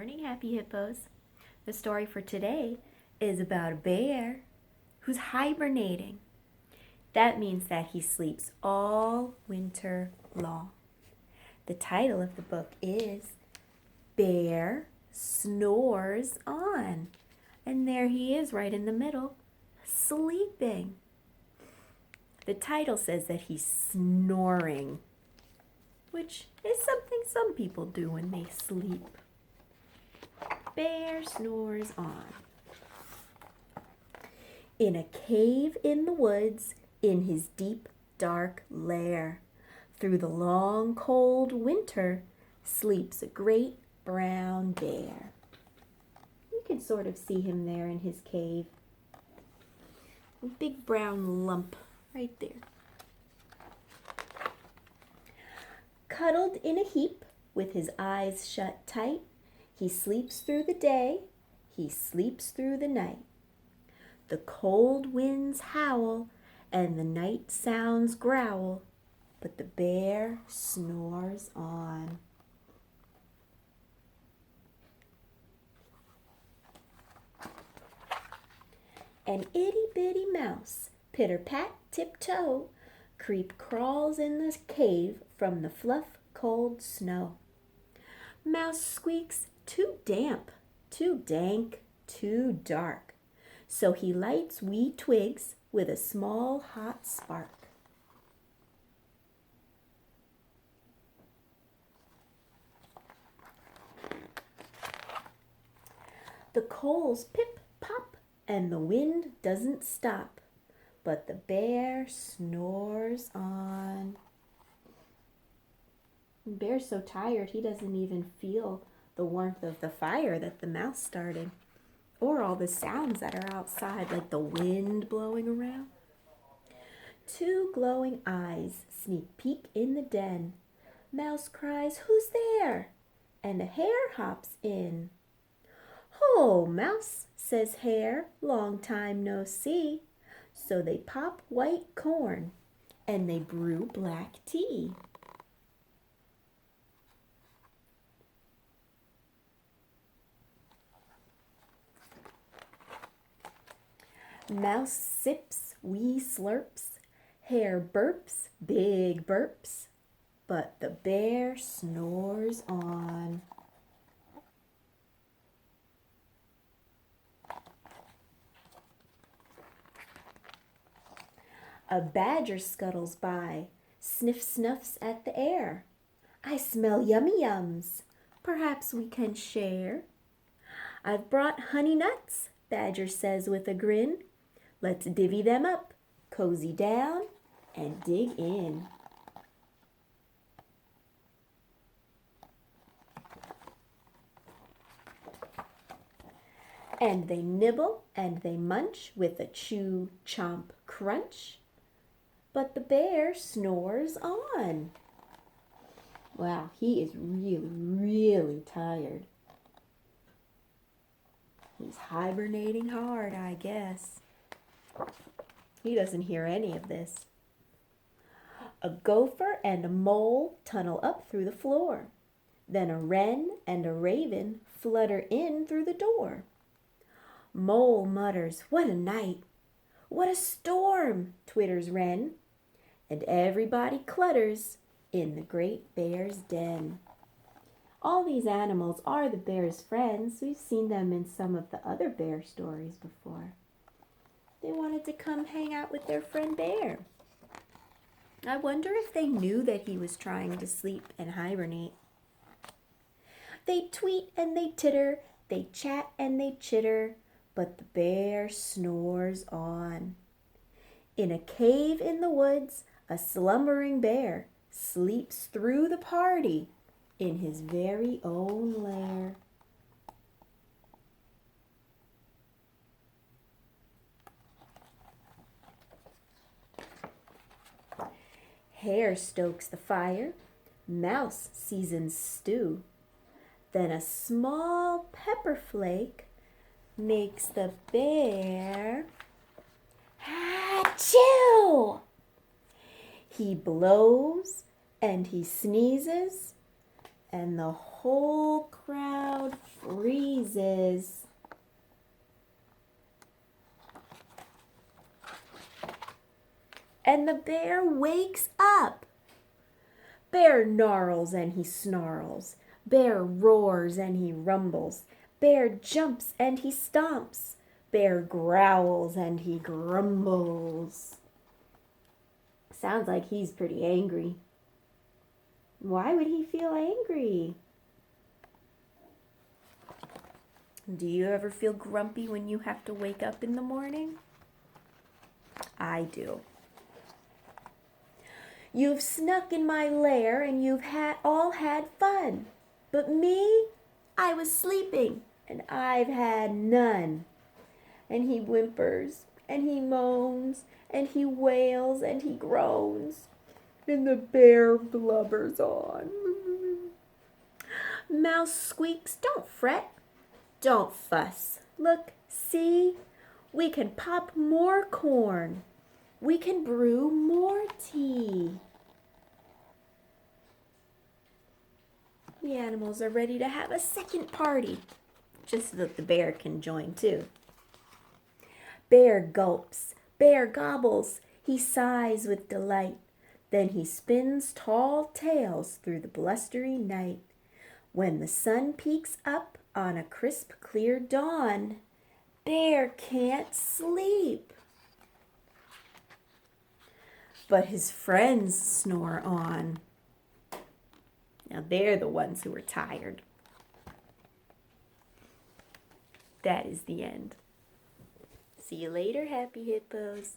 morning, Happy Hippos. The story for today is about a bear who's hibernating. That means that he sleeps all winter long. The title of the book is Bear Snores On. And there he is right in the middle, sleeping. The title says that he's snoring, which is something some people do when they sleep. Bear snores on. In a cave in the woods, in his deep, dark lair, through the long, cold winter, sleeps a great brown bear. You can sort of see him there in his cave. A big brown lump right there. Cuddled in a heap, with his eyes shut tight, he sleeps through the day, he sleeps through the night. The cold winds howl, and the night sounds growl, but the bear snores on. An itty-bitty mouse, pitter-pat, tiptoe, creep crawls in the cave from the fluff cold snow. Mouse squeaks, too damp, too dank, too dark. So he lights wee twigs with a small hot spark. The coals pip pop and the wind doesn't stop, but the bear snores on. The bear's so tired he doesn't even feel the warmth of the fire that the mouse started, or all the sounds that are outside, like the wind blowing around. Two glowing eyes sneak peek in the den. Mouse cries, "Who's there?" And a hare hops in. "Ho, Mouse," says Hare, "long time no see." So they pop white corn and they brew black tea. Mouse sips wee slurps, Hare burps big burps, but the bear snores on. A badger scuttles by, sniff snuffs at the air. "I smell yummy yums, perhaps we can share." "I've brought honey nuts," Badger says with a grin. "Let's divvy them up, cozy down, and dig in." And they nibble and they munch with a chew, chomp, crunch, but the bear snores on. Wow, he is really, really tired. He's hibernating hard, I guess. He doesn't hear any of this. A gopher and a mole tunnel up through the floor. Then a wren and a raven flutter in through the door. Mole mutters, "What a night! What a storm!" twitters wren. And everybody clutters in the great bear's den. All these animals are the bear's friends. We've seen them in some of the other bear stories before. They wanted to come hang out with their friend bear. I wonder if they knew that he was trying to sleep and hibernate. They tweet and they titter, they chat and they chitter, but the bear snores on. In a cave in the woods, a slumbering bear sleeps through the party in his very own lair. Hare stokes the fire, Mouse seasons stew. Then a small pepper flake makes the bear achoo! He blows and he sneezes, and the whole crowd noises. And the bear wakes up. Bear gnarls and he snarls. Bear roars and he rumbles. Bear jumps and he stomps. Bear growls and he grumbles. Sounds like he's pretty angry. Why would he feel angry? Do you ever feel grumpy when you have to wake up in the morning? I do. You've snuck in my lair and you've all had fun. But me, I was sleeping and I've had none. And he whimpers and he moans and he wails and he groans. And the bear blubbers on. Mouse squeaks, don't fret, don't fuss. Look, see, we can pop more corn. We can brew more tea. The animals are ready to have a second party, just so that the bear can join too. Bear gulps, bear gobbles, he sighs with delight. Then he spins tall tales through the blustery night. When the sun peeks up on a crisp, clear dawn, Bear can't sleep. But his friends snore on. Now they're the ones who are tired. That is the end. See you later, happy hippos.